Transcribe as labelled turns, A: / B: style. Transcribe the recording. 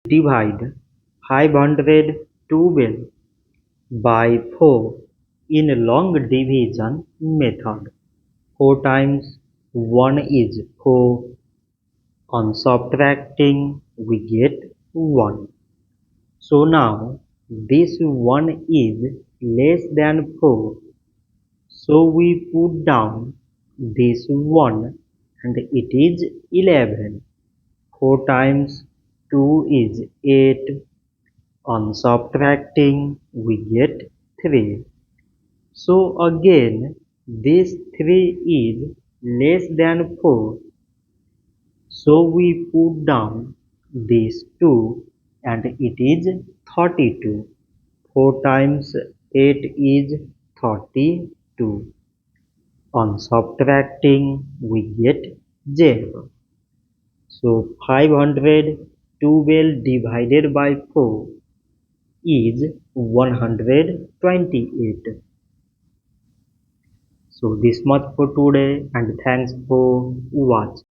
A: Divide 512 by 4 in long division method. 4 times 1 is 4. On subtracting we get 1. So now this 1 is less than 4. So we put down this 1 and it is 11. 4 times 2 is 8. On subtracting we get 3. So again this 3 is less than 4. So we put down this 2 and it is 32. 4 times 8 is 32. On subtracting we get 0. So 512 divided by 4 is 128. So this much for today and thanks for watching.